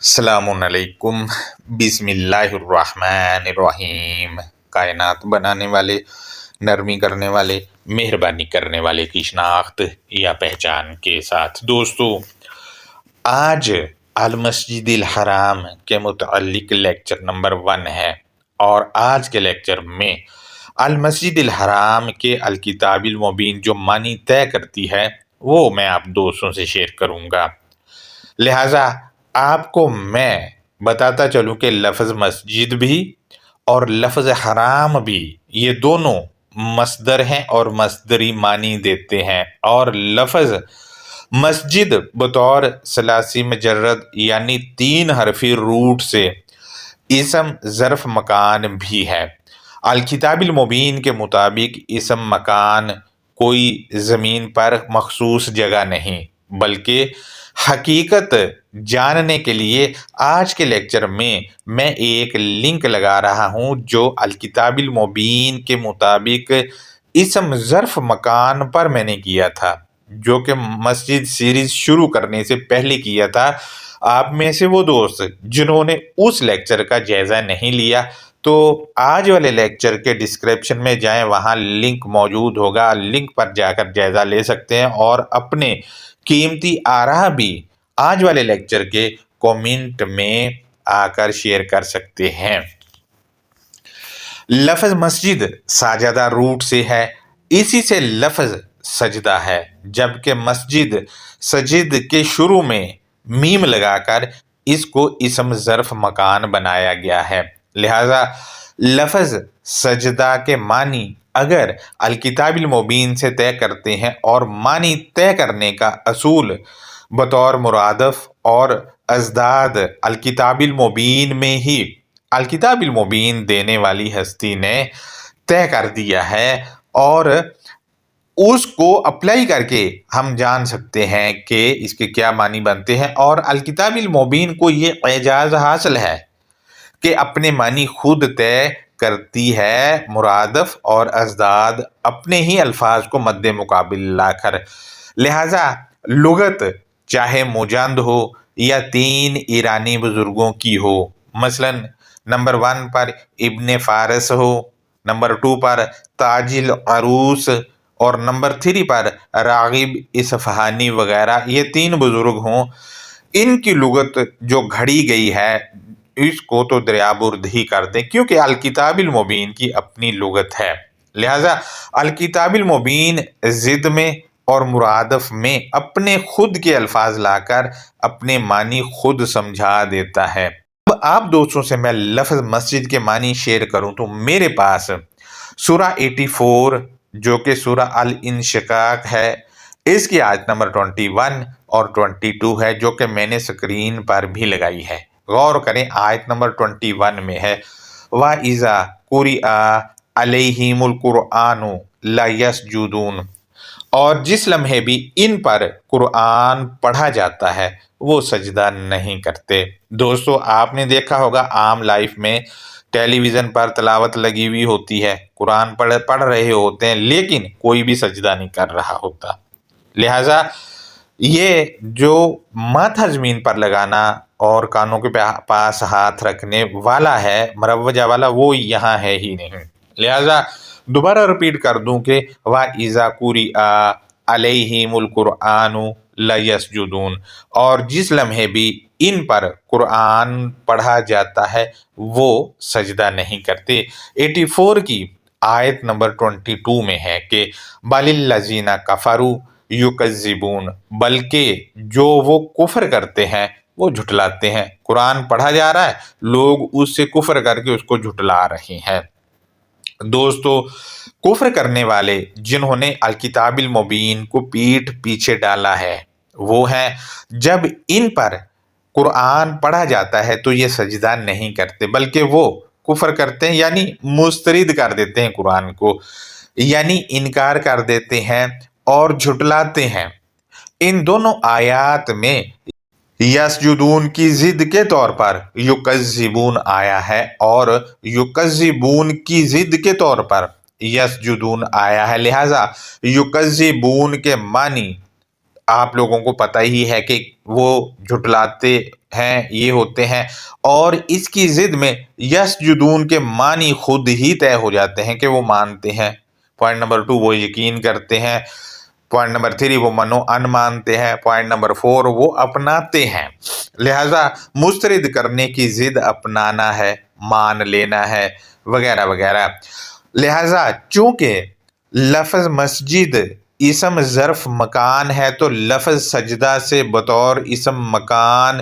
السلام علیکم۔ بسم اللہ الرحمن الرحیم۔ کائنات بنانے والے، نرمی کرنے والے، مہربانی کرنے والے کی شناخت یا پہچان کے ساتھ دوستو، آج المسجد الحرام کے متعلق لیکچر نمبر 1 ہے، اور آج کے لیکچر میں المسجد الحرام کے الکتاب المبین جو معنی طے کرتی ہے وہ میں آپ دوستوں سے شیئر کروں گا۔ لہٰذا آپ کو میں بتاتا چلوں کہ لفظ مسجد بھی اور لفظ حرام بھی یہ دونوں مصدر ہیں اور مصدری معنی دیتے ہیں، اور لفظ مسجد بطور ثلاثی مجرد یعنی 3 حرفی روٹ سے اسم ظرف مکان بھی ہے۔ الکتاب المبین کے مطابق اسم مکان کوئی زمین پر مخصوص جگہ نہیں، بلکہ حقیقت جاننے کے لیے آج کے لیکچر میں ایک لنک لگا رہا ہوں جو الکتاب المبین کے مطابق اسم ظرف مکان پر میں نے کیا تھا، جو کہ مسجد سیریز شروع کرنے سے پہلے کیا تھا۔ آپ میں سے وہ دوست جنہوں نے اس لیکچر کا جائزہ نہیں لیا تو آج والے لیکچر کے ڈسکرپشن میں جائیں، وہاں لنک موجود ہوگا، لنک پر جا کر جائزہ لے سکتے ہیں اور اپنے قیمتی آراء بھی آج والے لیکچر کے کومنٹ میں آ کر شیئر کر سکتے ہیں۔ لفظ مسجد ساجدہ روٹ سے ہے، اسی سے لفظ سجدہ ہے، جبکہ مسجد سجد کے شروع میں میم لگا کر اس کو اسم ظرف مکان بنایا گیا ہے۔ لہذا لفظ سجدہ کے معنی اگر الکتاب المبین سے طے کرتے ہیں، اور معنی طے کرنے کا اصول بطور مرادف اور ازداد الکتاب المبین میں ہی الکتاب المبین دینے والی ہستی نے طے کر دیا ہے، اور اس کو اپلائی کر کے ہم جان سکتے ہیں کہ اس کے کیا معنی بنتے ہیں، اور الکتاب المبین کو یہ اعجاز حاصل ہے کہ اپنے معنی خود طے کرتی ہے، مرادف اور ازداد اپنے ہی الفاظ کو مد مقابل لا کر۔ لہٰذا لغت چاہے مجند ہو یا 3 ایرانی بزرگوں کی ہو، مثلا نمبر 1 پر ابن فارس ہو، نمبر 2 پر تاج العروس اور نمبر 3 پر راغب اصفہانی وغیرہ، یہ 3 بزرگ ہوں، ان کی لغت جو گھڑی گئی ہے اس کو تو دریا برد ہی کر دیں، کیونکہ الکتاب المبین کی اپنی لغت ہے۔ لہٰذا الکتاب المبین ضد میں اور مرادف میں اپنے خود کے الفاظ لا کر اپنے معنی خود سمجھا دیتا ہے۔ اب آپ دوستوں سے میں لفظ مسجد کے معنی شیئر کروں تو میرے پاس سورہ 84 جو کہ سورہ الانشقاق ہے، اس کی آیت نمبر 21 اور 22 ہے، جو کہ میں نے سکرین پر بھی لگائی ہے۔ غور کریں، آیت نمبر 21 میں ہے وَإِذَا قُرِئَ عَلَيْهِمُ الْقُرْآنُ لَيَسْجُدُونَ، اور جس لمحے بھی ان پر قرآن پڑھا جاتا ہے وہ سجدہ نہیں کرتے۔ دوستو، آپ نے دیکھا ہوگا عام لائف میں ٹیلی ویژن پر تلاوت لگی ہوئی ہوتی ہے، قرآن پڑھ رہے ہوتے ہیں، لیکن کوئی بھی سجدہ نہیں کر رہا ہوتا۔ لہٰذا یہ جو ماتھا زمین پر لگانا اور کانوں کے پاس ہاتھ رکھنے والا ہے، مروجہ والا، وہ یہاں ہے ہی نہیں۔ لہٰذا دوبارہ رپیٹ کر دوں کہ وَإِذَا قُرِئَ عَلَيْهِمُ الْقُرْآنُ لَيَسْجُدُونَ، اور جس لمحے بھی ان پر قرآن پڑھا جاتا ہے وہ سجدہ نہیں کرتے۔ 84 کی آیت نمبر 22 میں ہے کہ بَلِ الَّذِينَ كَفَرُوا يُكَذِّبُونَ، بلکہ جو وہ کفر کرتے ہیں وہ جھٹلاتے ہیں۔ قرآن پڑھا جا رہا ہے، لوگ اس سے کفر کر کے اس کو جھٹلا رہے ہیں۔ دوستو، کفر کرنے والے جنہوں نے الکتاب المبین کو پیٹھ پیچھے ڈالا ہے وہ ہیں جب ان پر قرآن پڑھا جاتا ہے تو یہ سجدہ نہیں کرتے، بلکہ وہ کفر کرتے ہیں، یعنی مسترد کر دیتے ہیں قرآن کو، یعنی انکار کر دیتے ہیں اور جھٹلاتے ہیں۔ ان دونوں آیات میں یسجدون کی ضد کے طور پر یکذبون آیا ہے، اور یکذبون کی ضد کے طور پر یسجدون آیا ہے۔ لہٰذا یکذبون کے معنی آپ لوگوں کو پتہ ہی ہے کہ وہ جھٹلاتے ہیں، یہ ہوتے ہیں، اور اس کی ضد میں یسجدون کے معنی خود ہی طے ہو جاتے ہیں کہ وہ مانتے ہیں۔ پوائنٹ نمبر 2 وہ یقین کرتے ہیں۔ پوائنٹ نمبر 3 وہ منو ان مانتے ہیں۔ پوائنٹ نمبر 4 وہ اپناتے ہیں۔ لہذا مسترد کرنے کی ضد اپنانا ہے، مان لینا ہے، وغیرہ وغیرہ۔ لہذا چونکہ لفظ مسجد اسم ظرف مکان ہے تو لفظ سجدہ سے بطور اسم مکان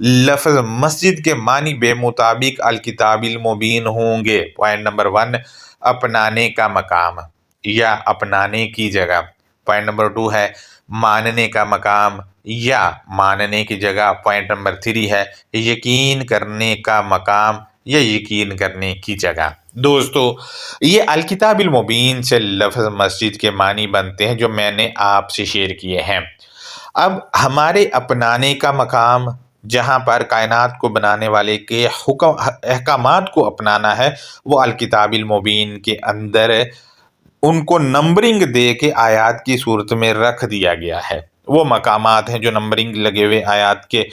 لفظ مسجد کے معنی بے مطابق الکتاب المبین ہوں گے۔ پوائنٹ نمبر 1 اپنانے کا مقام یا اپنانے کی جگہ۔ پوائنٹ نمبر 2 ہے ماننے کا مقام یا ماننے کی جگہ۔ پوائنٹ نمبر 3 ہے یقین کرنے کا مقام یا یقین کرنے کی جگہ۔ دوستو یہ الکتاب المبین سے لفظ مسجد کے معنی بنتے ہیں جو میں نے آپ سے شیئر کیے ہیں۔ اب ہمارے اپنانے کا مقام جہاں پر کائنات کو بنانے والے کے احکامات کو اپنانا ہے وہ الکتاب المبین کے اندر ان کو نمبرنگ دے کے آیات کی صورت میں رکھ دیا گیا ہے۔ وہ مقامات ہیں جو نمبرنگ لگے ہوئے آیات کے،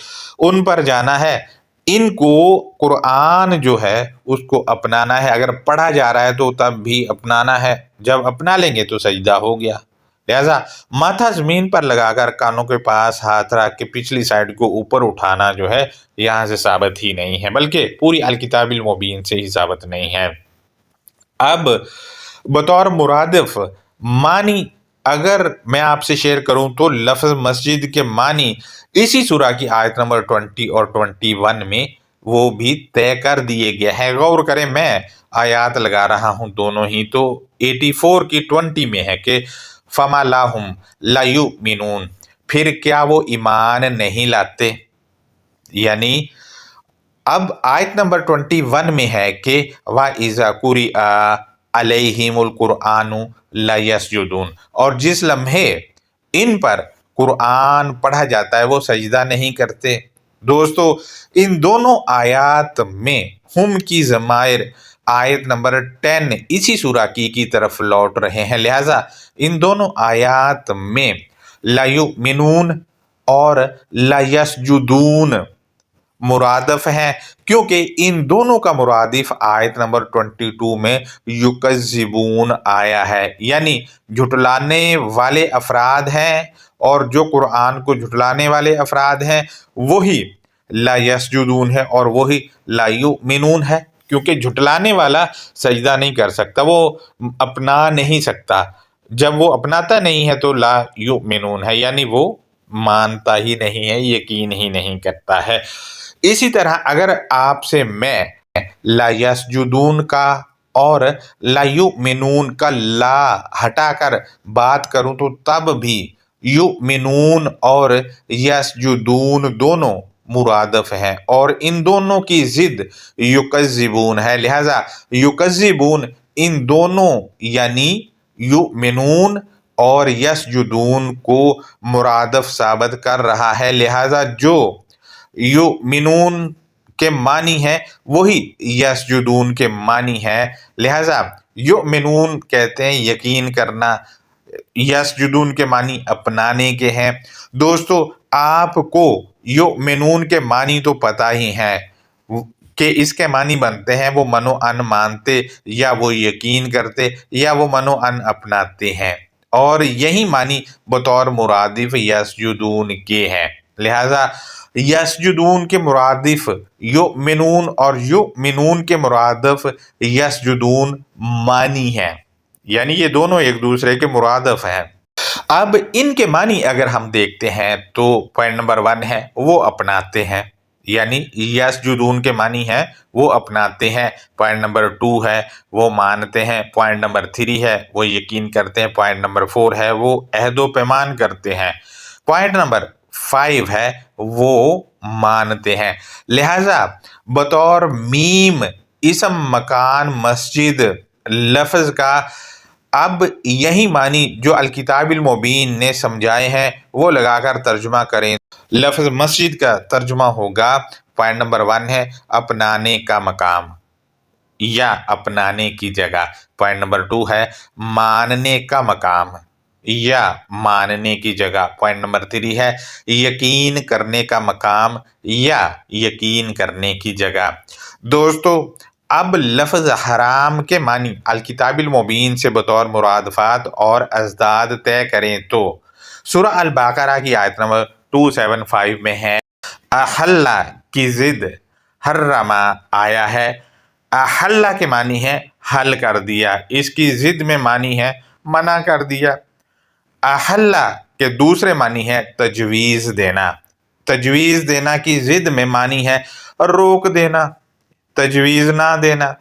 ان پر جانا ہے۔ ان کو قرآن جو ہے اس کو اپنانا ہے۔ اگر پڑھا جا رہا ہے تو تب بھی اپنانا ہے، جب اپنا لیں گے تو سجدہ ہو گیا۔ لہذا ماتھا زمین پر لگا کر کانوں کے پاس ہاتھ رکھ کے پچھلی سائڈ کو اوپر اٹھانا جو ہے یہاں سے ثابت ہی نہیں ہے، بلکہ پوری الکتاب المبین سے ہی ثابت نہیں ہے۔ اب بطور مرادف معنی اگر میں آپ سے شیئر کروں تو لفظ مسجد کے معنی اسی سورہ کی آیت نمبر 20 اور 21 میں وہ بھی طے کر دیے گئے ہیں۔ غور کریں، میں آیات لگا رہا ہوں دونوں ہی، تو 84 کی 20 میں ہے کہ فَمَا لَهُمْ لَا يُؤْمِنُونَ، پھر کیا وہ ایمان نہیں لاتے؟ یعنی اب آیت نمبر 21 میں ہے کہ وَإِذَا قُرِئَ عَلَيْهِمُ الْقُرْآنُ لَيَسْجُدُونَ، اور جس لمحے ان پر قرآن پڑھا جاتا ہے وہ سجدہ نہیں کرتے۔ دوستو ان دونوں آیات میں ہم کی ضمائر آیت نمبر 10 اسی سورہ کی طرف لوٹ رہے ہیں۔ لہٰذا ان دونوں آیات میں لا یؤمنون اور لا یسجدون مرادف ہیں، کیونکہ ان دونوں کا مرادف آیت نمبر 22 میں یکذبون آیا ہے، یعنی جھٹلانے والے افراد ہیں، اور جو قرآن کو جھٹلانے والے افراد ہیں وہی لا یسجدون ہے اور وہی لا یؤمنون ہے، کیونکہ جھٹلانے والا سجدہ نہیں کر سکتا، وہ اپنا نہیں سکتا۔ جب وہ اپناتا نہیں ہے تو لا یؤمنون ہے، یعنی وہ مانتا ہی نہیں ہے، یقین ہی نہیں کرتا ہے۔ اسی طرح اگر آپ سے میں لا یسجدون کا اور لا یؤمنون کا لا ہٹا کر بات کروں تو تب بھی یؤمنون اور یسجدون دونوں مرادف ہیں، اور ان دونوں کی ضد یکذبون ہے۔ لہذا یکذبون ان دونوں یعنی یؤمنون اور یسجدون کو مرادف ثابت کر رہا ہے۔ لہذا جو یؤمنون کے معنی ہے وہی یسجدون کے معنی ہے۔ لہذا یؤمنون کہتے ہیں یقین کرنا، یسجدون کے معنی اپنانے کے ہیں۔ دوستو آپ کو یؤمنون کے معنی تو پتہ ہی ہے کہ اس کے معنی بنتے ہیں وہ منو ان مانتے، یا وہ یقین کرتے، یا وہ منو ان اپناتے ہیں، اور یہی معنی بطور مرادف یسجدون کے ہیں۔ لہذا یسجدون کے مرادف یؤمنون اور یؤمنون کے مرادف یسجدون معنی ہیں، یعنی یہ دونوں ایک دوسرے کے مرادف ہیں۔ اب ان کے معنی اگر ہم دیکھتے ہیں تو پوائنٹ نمبر 1 ہے وہ اپناتے ہیں، یعنی یسجدون کے معنی ہے وہ اپناتے ہیں۔ پوائنٹ نمبر 2 ہے وہ مانتے ہیں۔ پوائنٹ نمبر 3 ہے وہ یقین کرتے ہیں۔ پوائنٹ نمبر 4 ہے وہ عہد و پیمان کرتے ہیں۔ پوائنٹ نمبر 5 ہے وہ مانتے ہیں۔ لہذا بطور میم اسم مکان مسجد لفظ کا اب یہی معنی جو الکتاب المبین نے سمجھائے ہیں وہ لگا کر ترجمہ کریں۔ لفظ مسجد کا ترجمہ ہوگا، پوائنٹ نمبر 1 ہے اپنانے کا مقام یا اپنانے کی جگہ۔ پوائنٹ نمبر 2 ہے ماننے کا مقام یا ماننے کی جگہ۔ پوائنٹ نمبر 3 ہے یقین کرنے کا مقام یا یقین کرنے کی جگہ۔ دوستو اب لفظ حرام کے معنی الکتاب المبین سے بطور مرادفات اور ازداد طے کریں تو سورہ البقرہ کی آیت نمبر 275 میں ہے احل کی ضد حرم آیا ہے۔ احل کے معنی ہے حل کر دیا، اس کی ضد میں معنی ہے منع کر دیا۔ احل کے دوسرے معنی ہے تجویز دینا، تجویز دینا کی ضد میں معنی ہے روک دینا، تجویز نہ دینا۔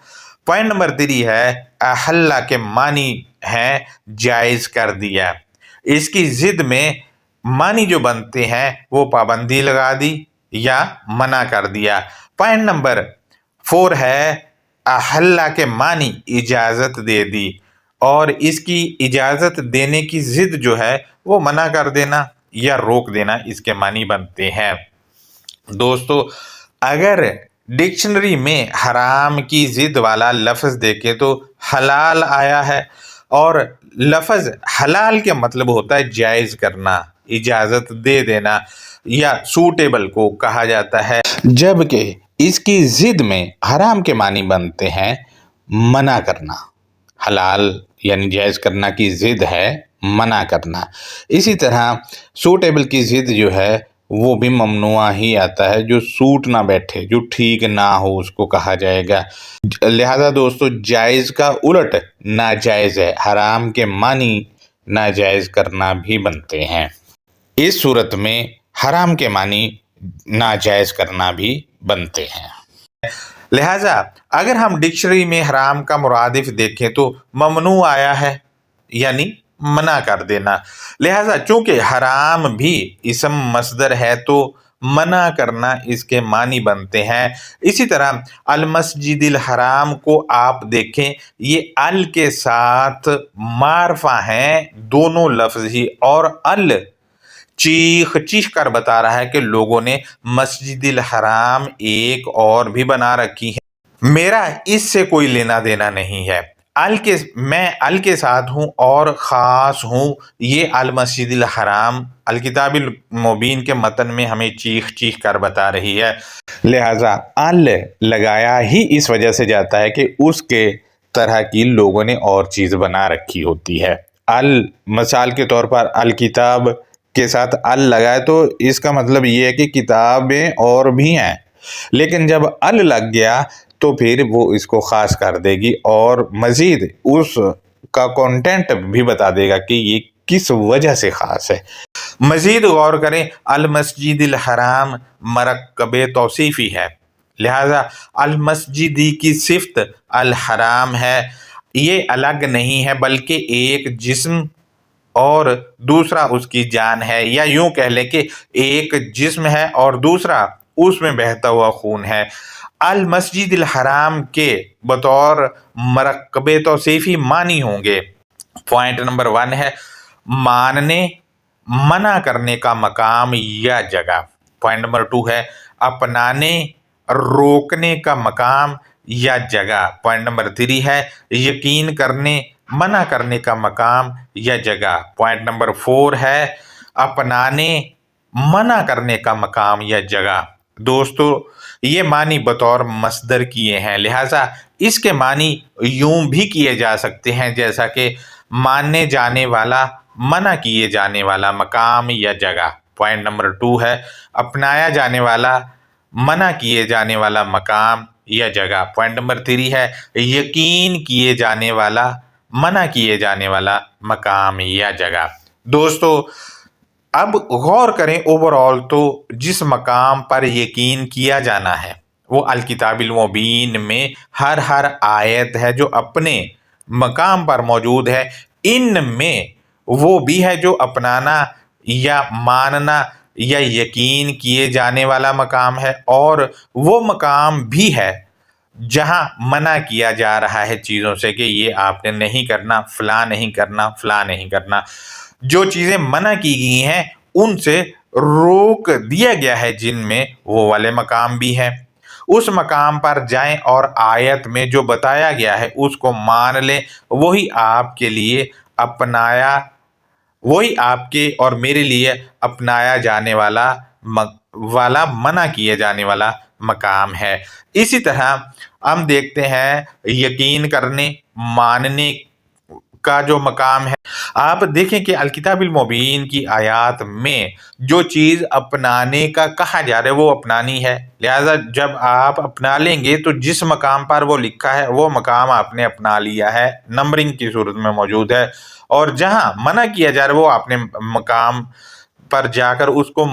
پوائنٹ نمبر 3 ہے احل کے معنی ہے جائز کر دیا، اس کی ضد میں معنی جو بنتے ہیں وہ پابندی لگا دی یا منع کر دیا۔ پوائنٹ نمبر 4 ہے احل کے معنی اجازت دے دی، اور اس کی اجازت دینے کی ضد جو ہے وہ منع کر دینا یا روک دینا اس کے معنی بنتے ہیں۔ دوستو اگر ڈکشنری میں حرام کی ضد والا لفظ دیکھیں تو حلال آیا ہے، اور لفظ حلال کے مطلب ہوتا ہے جائز کرنا، اجازت دے دینا یا سوٹیبل کو کہا جاتا ہے، جبکہ اس کی ضد میں حرام کے معنی بنتے ہیں منع کرنا۔ حلال یعنی جائز کرنا کی ضد ہے منع کرنا۔ اسی طرح سوٹیبل کی ضد جو ہے وہ بھی ممنوع ہی آتا ہے، جو سوٹ نہ بیٹھے، جو ٹھیک نہ ہو اس کو کہا جائے گا۔ لہذا دوستو جائز کا الٹ ناجائز ہے، حرام کے معنی ناجائز کرنا بھی بنتے ہیں۔ اس صورت میں حرام کے معنی ناجائز کرنا بھی بنتے ہیں۔ لہذا اگر ہم ڈکشنری میں حرام کا مرادف دیکھیں تو ممنوع آیا ہے یعنی منع کر دینا، لہذا چونکہ حرام بھی اسم مصدر ہے تو منع کرنا اس کے معنی بنتے ہیں۔ اسی طرح المسجد الحرام کو آپ دیکھیں، یہ ال کے ساتھ معرفہ ہیں دونوں لفظ ہی، اور ال چیخ چیخ کر بتا رہا ہے کہ لوگوں نے مسجد الحرام ایک اور بھی بنا رکھی ہے، میرا اس سے کوئی لینا دینا نہیں ہے، میں ال کے ساتھ ہوں اور خاص ہوں۔ یہ المسجد الحرام الکتاب المبین کے متن میں ہمیں چیخ چیخ کر بتا رہی ہے، لہذا ال لگایا ہی اس وجہ سے جاتا ہے کہ اس کے طرح کی لوگوں نے اور چیز بنا رکھی ہوتی ہے۔ ال مثال کے طور پر الکتاب کے ساتھ ال لگائے تو اس کا مطلب یہ ہے کہ کتابیں اور بھی ہیں، لیکن جب ال لگ گیا تو پھر وہ اس کو خاص کر دے گی اور مزید اس کا کانٹینٹ بھی بتا دے گا کہ یہ کس وجہ سے خاص ہے۔ مزید غور کریں، المسجد الحرام مرکب توصیفی ہے، لہذا المسجدی کی صفت الحرام ہے، یہ الگ نہیں ہے بلکہ ایک جسم اور دوسرا اس کی جان ہے، یا یوں کہہ لیں کہ ایک جسم ہے اور دوسرا اس میں بہتا ہوا خون ہے۔ المسجد الحرام کے بطور مرکب توصیفی معنی ہوں گے۔ پوائنٹ نمبر 1 ہے ماننے منع کرنے کا مقام یا جگہ۔ پوائنٹ نمبر 2 ہے اپنانے روکنے کا مقام یا جگہ۔ پوائنٹ نمبر 3 ہے یقین کرنے منع کرنے کا مقام یا جگہ۔ پوائنٹ نمبر 4 ہے اپنانے منع کرنے کا مقام یا جگہ۔ دوستو یہ معنی بطور مصدر کیے ہیں، لہٰذا اس کے معنی یوں بھی کیے جا سکتے ہیں جیسا کہ ماننے جانے والا منع کیے جانے والا مقام یا جگہ۔ پوائنٹ نمبر 2 ہے اپنایا جانے والا منع کیے جانے والا مقام یا جگہ۔ پوائنٹ نمبر 3 ہے یقین کیے جانے والا منع کیے جانے والا مقام یا جگہ۔ دوستو اب غور کریں، اوورآل تو جس مقام پر یقین کیا جانا ہے وہ الکتاب المبین میں ہر آیت ہے جو اپنے مقام پر موجود ہے، ان میں وہ بھی ہے جو اپنانا یا ماننا یا یقین کیے جانے والا مقام ہے، اور وہ مقام بھی ہے جہاں منع کیا جا رہا ہے چیزوں سے کہ یہ آپ نے نہیں کرنا، فلاں نہیں کرنا، فلاں نہیں کرنا۔ جو چیزیں منع کی گئی ہیں ان سے روک دیا گیا ہے، جن میں وہ والے مقام بھی ہیں۔ اس مقام پر جائیں اور آیت میں جو بتایا گیا ہے اس کو مان لیں، وہی آپ کے لیے اپنایا وہی آپ کے اور میرے لیے اپنایا جانے والا منع کیا جانے والا مقام ہے۔ اسی طرح ہم دیکھتے ہیں یقین کرنے، ماننے کا جو مقام ہے، آپ دیکھیں کہ الکتاب المبین کی آیات میں جو چیز اپنانے کا کہا جا رہا ہے وہ اپنانی ہے، لہذا جب آپ اپنا لیں گے تو جس مقام پر وہ لکھا ہے وہ مقام آپ نے اپنا لیا ہے، نمبرنگ کی صورت میں موجود ہے، اور جہاں منع کیا جا رہا ہے وہ آپ نے مقام پر جا کر اس کو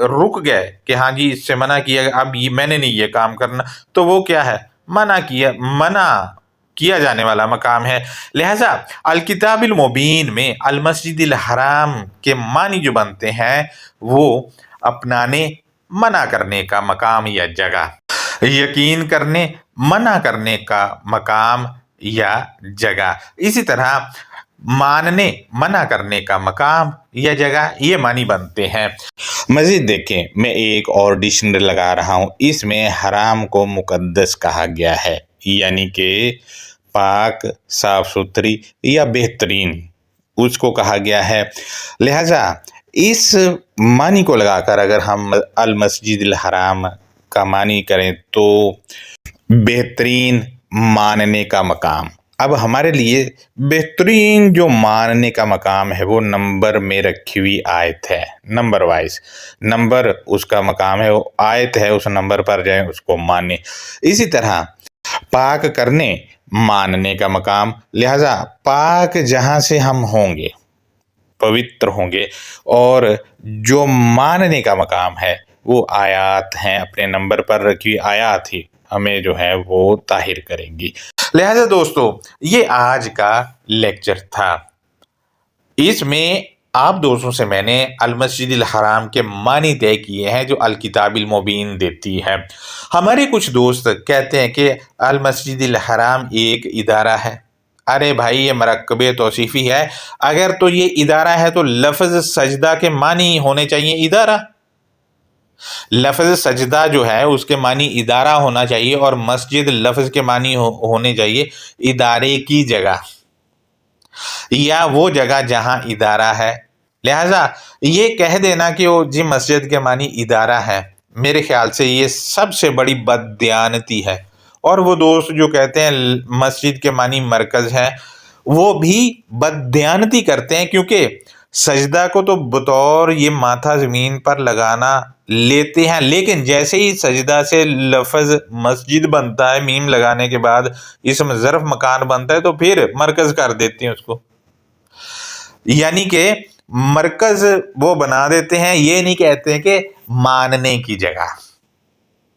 رک گئے کہ ہاں جی اس سے منع کیا، اب میں نے نہیں یہ کام کرنا، تو وہ کیا ہے؟ منع کیا جانے والا مقام ہے۔ لہذا الکتاب المبین میں المسجد الحرام کے معنی جو بنتے ہیں وہ اپنانے، منع کرنے کا مقام یا جگہ، یقین کرنے، منع کرنے کا مقام یا جگہ، اسی طرح ماننے، منع کرنے کا مقام یا جگہ، یہ معنی بنتے ہیں۔ مزید دیکھیں، میں ایک اور ڈکشنری لگا رہا ہوں، اس میں حرام کو مقدس کہا گیا ہے، یعنی کہ پاک، صاف ستھری یا بہترین اس کو کہا گیا ہے۔ لہذا اس معنی کو لگا کر اگر ہم المسجد الحرام کا معنی کریں تو بہترین، ماننے کا مقام۔ اب ہمارے لیے بہترین جو ماننے کا مقام ہے وہ نمبر میں رکھی ہوئی آیت ہے، نمبر وائز نمبر اس کا مقام ہے، وہ آیت ہے، اس نمبر پر جائیں اس کو مانیں۔ اسی طرح پاک کرنے، ماننے کا مقام، لہذا پاک جہاں سے ہم ہوں گے، پوتر ہوں گے، اور جو ماننے کا مقام ہے وہ آیات ہیں، اپنے نمبر پر رکھی ہوئی آیات ہی ہمیں جو ہے وہ طاہر کریں گی۔ لہذا دوستو یہ آج کا لیکچر تھا، اس میں آپ دوستوں سے میں نے المسجد الحرام کے معنی طے کیے ہیں جو الکتاب المبین دیتی ہے۔ ہمارے کچھ دوست کہتے ہیں کہ المسجد الحرام ایک ادارہ ہے۔ ارے بھائی یہ مرکب توصیفی ہے، اگر تو یہ ادارہ ہے تو لفظ سجدہ کے معنی ہونے چاہیے ادارہ، لفظ سجدہ جو ہے اس کے معنی ادارہ ہونا چاہیے، اور مسجد لفظ کے معنی ہونے چاہیے ادارے کی جگہ یا وہ جگہ جہاں ادارہ ہے۔ لہذا یہ کہہ دینا کہ وہ جی مسجد کے معنی ادارہ ہے، میرے خیال سے یہ سب سے بڑی بددیانتی ہے، اور وہ دوست جو کہتے ہیں مسجد کے معنی مرکز ہے وہ بھی بددیانتی کرتے ہیں، کیونکہ سجدہ کو تو بطور یہ ماتھا زمین پر لگانا لیتے ہیں، لیکن جیسے ہی سجدہ سے لفظ مسجد بنتا ہے میم لگانے کے بعد، اسم ظرف مکان بنتا ہے تو پھر مرکز کر دیتے ہیں اس کو، یعنی کہ مرکز وہ بنا دیتے ہیں، یہ نہیں کہتے ہیں کہ ماننے کی جگہ،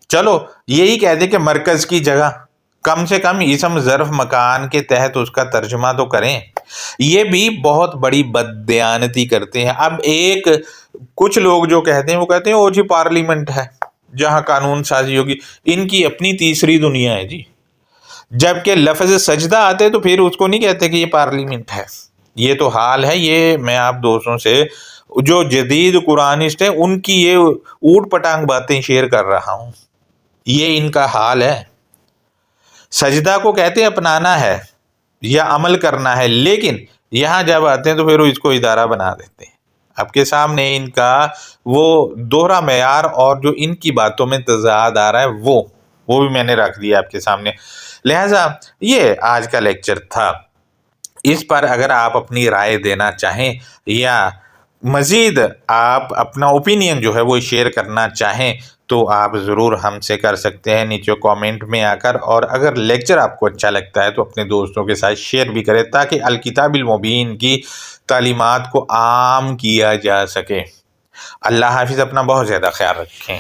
چلو یہی کہتے ہیں کہ مرکز کی جگہ، کم سے کم اسم ظرف مکان کے تحت اس کا ترجمہ تو کریں۔ یہ بھی بہت بڑی بددیانتی کرتے ہیں۔ اب کچھ لوگ جو کہتے ہیں وہ کہتے ہیں وہ جی پارلیمنٹ ہے جہاں قانون سازی ہوگی، ان کی اپنی تیسری دنیا ہے جی، جبکہ لفظ سجدہ آتے تو پھر اس کو نہیں کہتے کہ یہ پارلیمنٹ ہے۔ یہ تو حال ہے، یہ میں آپ دوستوں سے جو جدید قرآنسٹ ہیں ان کی یہ اوٹ پٹانگ باتیں شیئر کر رہا ہوں، یہ ان کا حال ہے۔ سجدہ کو کہتے ہیں اپنانا ہے یا عمل کرنا ہے، لیکن یہاں جب آتے ہیں تو پھر وہ اس کو ادارہ بنا دیتے ہیں۔ آپ کے سامنے ان کا وہ دوہرا معیار اور جو ان کی باتوں میں تضاد آ رہا ہے وہ بھی میں نے رکھ دیا آپ کے سامنے۔ لہٰذا یہ آج کا لیکچر تھا، اس پر اگر آپ اپنی رائے دینا چاہیں یا مزید آپ اپنا اوپینین جو ہے وہ شیئر کرنا چاہیں تو آپ ضرور ہم سے کر سکتے ہیں نیچے کامنٹ میں آ کر، اور اگر لیکچر آپ کو اچھا لگتا ہے تو اپنے دوستوں کے ساتھ شیئر بھی کریں تاکہ الکتاب المبین کی تعلیمات کو عام کیا جا سکے۔ اللہ حافظ، اپنا بہت زیادہ خیال رکھیں۔